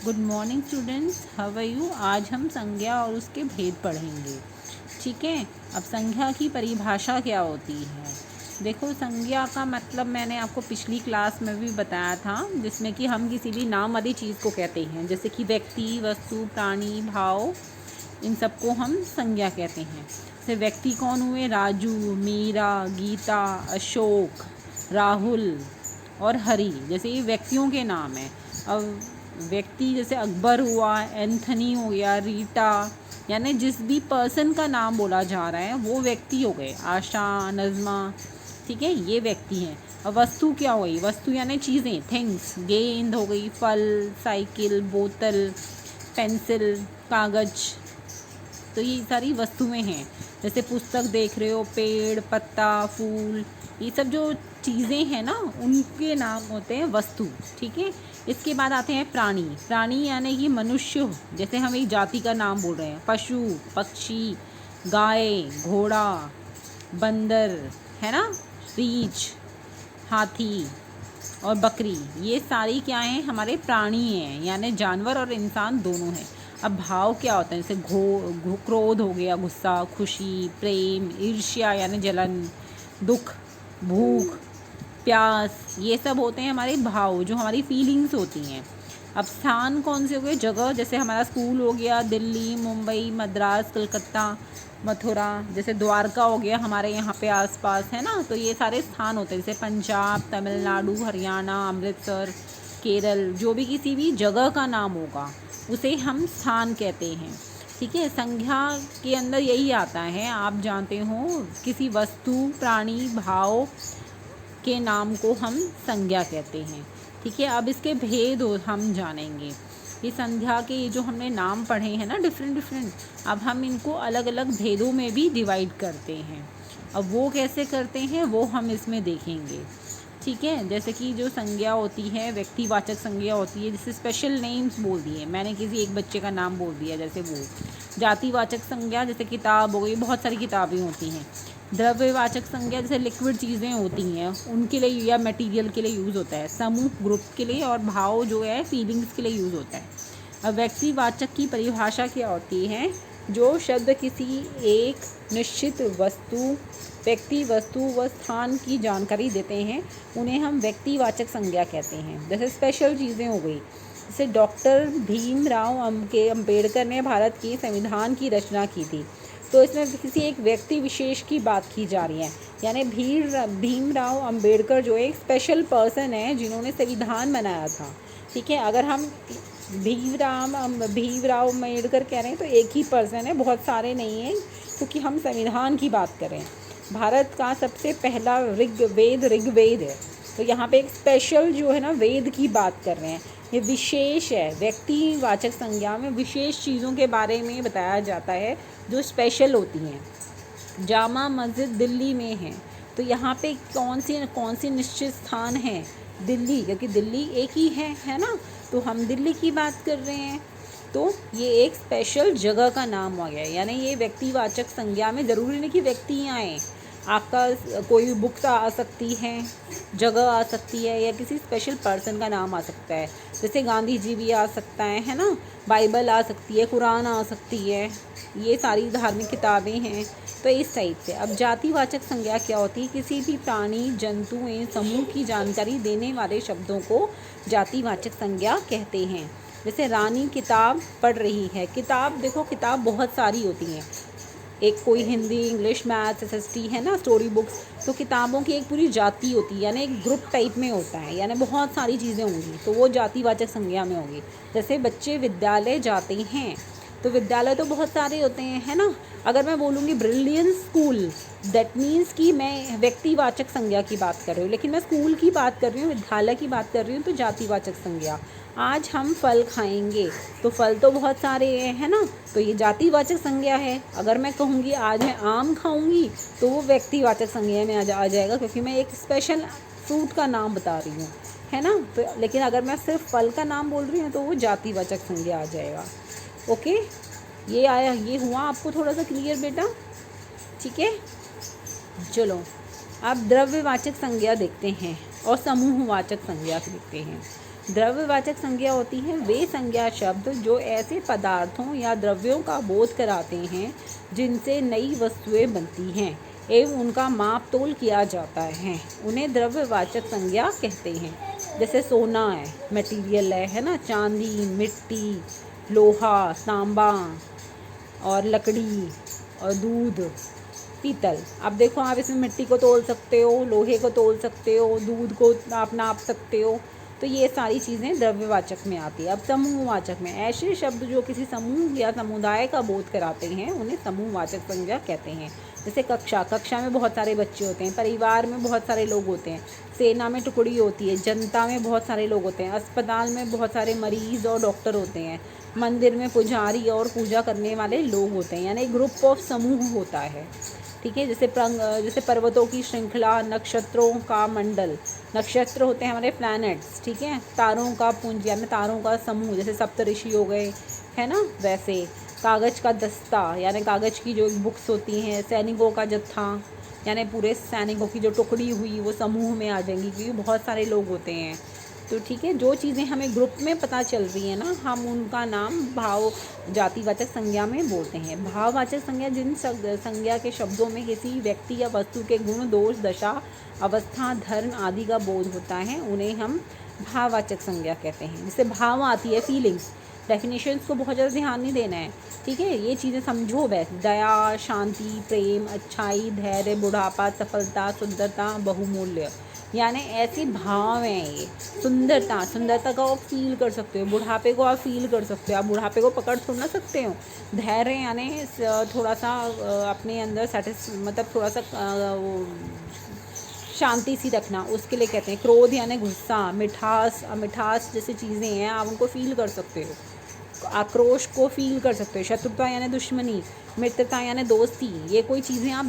Good morning students, how are you. आज हम संज्ञा और उसके भेद पढ़ेंगे। ठीक है। अब संज्ञा की परिभाषा क्या होती है। देखो, संज्ञा का मतलब मैंने आपको पिछली क्लास में भी बताया था, जिसमें कि हम किसी भी नाम वाली चीज़ को कहते हैं, जैसे कि व्यक्ति, वस्तु, प्राणी, भाव, इन सबको हम संज्ञा कहते हैं। जैसे व्यक्ति कौन हुए? राजू, मीरा, गीता, अशोक, राहुल और हरी, जैसे ये व्यक्तियों के नाम हैं। अब व्यक्ति जैसे अकबर हुआ, एंथनी हो गया, रीटा, यानी जिस भी पर्सन का नाम बोला जा रहा है वो व्यक्ति हो गए। आशा, नज़मा, ठीक है, ये व्यक्ति हैं। अब वस्तु क्या हो गई? वस्तु यानी चीज़ें, थिंग्स। गेंद हो गई, फल, साइकिल, बोतल, पेंसिल, कागज़, तो ये सारी वस्तुएं हैं। जैसे पुस्तक देख रहे हो, पेड़, पत्ता, फूल, ये सब जो चीज़ें हैं ना, उनके नाम होते हैं वस्तु। ठीक है। इसके बाद आते हैं प्राणी। प्राणी यानी कि मनुष्य, जैसे हम एक जाति का नाम बोल रहे हैं, पशु, पक्षी, गाय, घोड़ा, बंदर, है ना, रीछ, हाथी और बकरी, ये सारी क्या हैं? हमारे प्राणी हैं, यानी जानवर और इंसान दोनों हैं। अब भाव क्या होता है? जैसे क्रोध हो गया, गुस्सा, खुशी, प्रेम, ईर्ष्या यानी जलन, दुख, भूख, प्यास, ये सब होते हैं हमारे भाव, जो हमारी फीलिंग्स होती हैं। अब स्थान कौन से हो गए? जगह, जैसे हमारा स्कूल हो गया, दिल्ली, मुंबई, मद्रास, कलकत्ता, मथुरा, जैसे द्वारका हो गया हमारे यहाँ पे आसपास, है ना, तो ये सारे स्थान होते हैं। जैसे पंजाब, तमिलनाडु, हरियाणा, अमृतसर, केरल, जो भी किसी भी जगह का नाम होगा उसे हम स्थान कहते हैं। ठीक है। संज्ञा के अंदर यही आता है, आप जानते हो, किसी वस्तु, प्राणी, भाव के नाम को हम संज्ञा कहते हैं। ठीक है। अब इसके भेद हम जानेंगे। ये संज्ञा के ये जो हमने नाम पढ़े हैं ना, डिफरेंट, अब हम इनको अलग अलग भेदों में भी डिवाइड करते हैं। अब वो कैसे करते हैं वो हम इसमें देखेंगे। ठीक है। जैसे कि जो संज्ञा होती है, व्यक्तिवाचक संज्ञा होती है, जैसे स्पेशल नेम्स बोल दिए, मैंने किसी एक बच्चे का नाम बोल दिया, जैसे वो। जातिवाचक संज्ञा जैसे किताब हो गई, बहुत सारी किताबें होती हैं। द्रव्यवाचक संज्ञा जैसे लिक्विड चीज़ें होती हैं, उनके लिए या मटेरियल के लिए यूज़ होता है। समूह, ग्रुप के लिए, और भाव जो है फीलिंग्स के लिए यूज़ होता है। अब व्यक्तिवाचक की परिभाषा क्या होती है? जो शब्द किसी एक निश्चित वस्तु, व्यक्ति, वस्तु व स्थान की जानकारी देते हैं, उन्हें हम व्यक्तिवाचक संज्ञा कहते हैं। जैसे स्पेशल चीज़ें हो गई, जैसे डॉक्टर भीमराव अम्बेडकर ने भारत की संविधान की रचना की थी, तो इसमें किसी एक व्यक्ति विशेष की बात की जा रही है, यानी भीमराव अम्बेडकर जो एक स्पेशल पर्सन है जिन्होंने संविधान बनाया था। ठीक है। अगर हम भीमराव अम्बेडकर कह रहे हैं तो एक ही पर्सन है, बहुत सारे नहीं हैं, क्योंकि हम संविधान की बात करें। भारत का सबसे पहला ऋग्वेद है, तो यहाँ पे एक स्पेशल जो है ना वेद की बात कर रहे हैं। ये विशेष है, व्यक्तिवाचक संज्ञा में विशेष चीज़ों के बारे में बताया जाता है जो स्पेशल होती हैं। जामा मस्जिद दिल्ली में है, तो यहाँ पे कौन सी निश्चित स्थान है? दिल्ली, क्योंकि दिल्ली एक ही है ना, तो हम दिल्ली की बात कर रहे हैं। तो ये एक स्पेशल जगह का नाम आ गया, यानी ये व्यक्तिवाचक संज्ञा में ज़रूरी नहीं कि व्यक्ति ही आए, आपका कोई बुक्स आ सकती है, जगह आ सकती है, या किसी स्पेशल पर्सन का नाम आ सकता है। जैसे गांधी जी भी आ सकता है ना, बाइबल आ सकती है, कुरान आ सकती है, ये सारी धार्मिक किताबें हैं। तो इस टाइप से। अब जातिवाचक संज्ञा क्या होती है? किसी भी प्राणी, जंतु या समूह की जानकारी देने वाले शब्दों को जातिवाचक संज्ञा कहते हैं। जैसे रानी किताब पढ़ रही है। किताब, देखो किताब बहुत सारी होती हैं, एक कोई हिंदी, इंग्लिश, मैथ्स, एसएसटी, है ना, स्टोरी बुक्स, तो किताबों की एक पूरी जाति होती है, यानी एक ग्रुप टाइप में होता है, यानी बहुत सारी चीज़ें होंगी, तो वो जातिवाचक संज्ञा में होगी। जैसे बच्चे विद्यालय जाते हैं, तो विद्यालय तो बहुत सारे होते हैं, है ना। अगर मैं बोलूँगी ब्रिलियंट स्कूल, दैट मीन्स कि मैं व्यक्तिवाचक संज्ञा की बात कर रही हूँ, लेकिन मैं स्कूल की बात कर रही हूँ, विद्यालय की बात कर रही हूँ, तो जातिवाचक संज्ञा। आज हम फल खाएंगे, तो फल तो बहुत सारे हैं, है ना, तो ये जातिवाचक संज्ञा है। अगर मैं कहूँगी आज मैं आम खाऊंगी, तो वो व्यक्तिवाचक संज्ञा में आ जाएगा, क्योंकि मैं एक स्पेशल फ्रूट का नाम बता रही हूँ, है ना। तो लेकिन अगर मैं सिर्फ फल का नाम बोल रही हूँ तो वो जातिवाचक संज्ञा आ जाएगा। ओके, ये हुआ आपको थोड़ा सा क्लियर बेटा? ठीक है। चलो अब द्रव्यवाचक संज्ञा देखते हैं। और समूहवाचक संज्ञा लिखते हैं। द्रव्यवाचक संज्ञा होती है वे संज्ञा शब्द जो ऐसे पदार्थों या द्रव्यों का बोध कराते हैं जिनसे नई वस्तुएं बनती हैं एवं उनका माप तोल किया जाता है, उन्हें द्रव्यवाचक संज्ञा कहते हैं। जैसे सोना है, मटेरियल है ना, चांदी, मिट्टी, लोहा, तांबा और लकड़ी और दूध, पीतल। अब देखो आप इसमें मिट्टी को तोल सकते हो, लोहे को तोल सकते हो, दूध को आप नाप सकते हो, तो ये सारी चीज़ें द्रव्यवाचक में आती है। अब समूहवाचक में ऐसे शब्द जो किसी समूह या समुदाय का बोध कराते हैं उन्हें समूहवाचक संज्ञा कहते हैं। जैसे कक्षा में बहुत सारे बच्चे होते हैं, परिवार में बहुत सारे लोग होते हैं, सेना में टुकड़ी होती है, जनता में बहुत सारे लोग होते हैं, अस्पताल में बहुत सारे मरीज़ और डॉक्टर होते हैं, मंदिर में पुजारी और पूजा करने वाले लोग होते हैं, यानी ग्रुप ऑफ समूह होता है। ठीक है, जैसे पर्वतों की श्रृंखला, नक्षत्रों का मंडल, नक्षत्र होते हैं हमारे प्लैनेट्स, ठीक है, तारों का पुंज यानी तारों का समूह, जैसे सप्तऋषि हो गए, है ना, वैसे कागज़ का दस्ता यानी कागज़ की जो बुक्स होती हैं, सैनिकों का जत्था यानी पूरे सैनिकों की जो टुकड़ी हुई वो समूह में आ जाएंगी क्योंकि बहुत सारे लोग होते हैं। तो ठीक है, जो चीज़ें हमें ग्रुप में पता चल रही है ना, हम उनका नाम भाव जातिवाचक संज्ञा में बोलते हैं। भाववाचक संज्ञा जिन संज्ञा के शब्दों में किसी व्यक्ति या वस्तु के गुण, दोष, दशा, अवस्था, धर्म आदि का बोध होता है उन्हें हम भाववाचक संज्ञा कहते हैं। जिससे भाव आती है, फीलिंग्स, डेफिनेशंस को बहुत ज़्यादा ध्यान नहीं देना है, ठीक है, ये चीज़ें समझो बस। दया, शांति, प्रेम, अच्छाई, धैर्य, बुढ़ापा, सफलता, सुंदरता, बहुमूल्य, यानी ऐसे भाव हैं ये। सुंदरता को आप फील कर सकते हो, बुढ़ापे को आप फील कर सकते हो, आप बुढ़ापे को पकड़ थोड़ा ना सकते हो। धैर्य यानी थोड़ा सा अपने अंदर मतलब थोड़ा सा शांति सी रखना, उसके लिए कहते हैं। क्रोध यानी गुस्सा, मिठास जैसी चीज़ें हैं आप उनको फील कर सकते हो, आक्रोश को फील कर सकते हो। शत्रुता यानी दुश्मनी, मित्रता यानी दोस्ती, ये कोई चीज़ें आप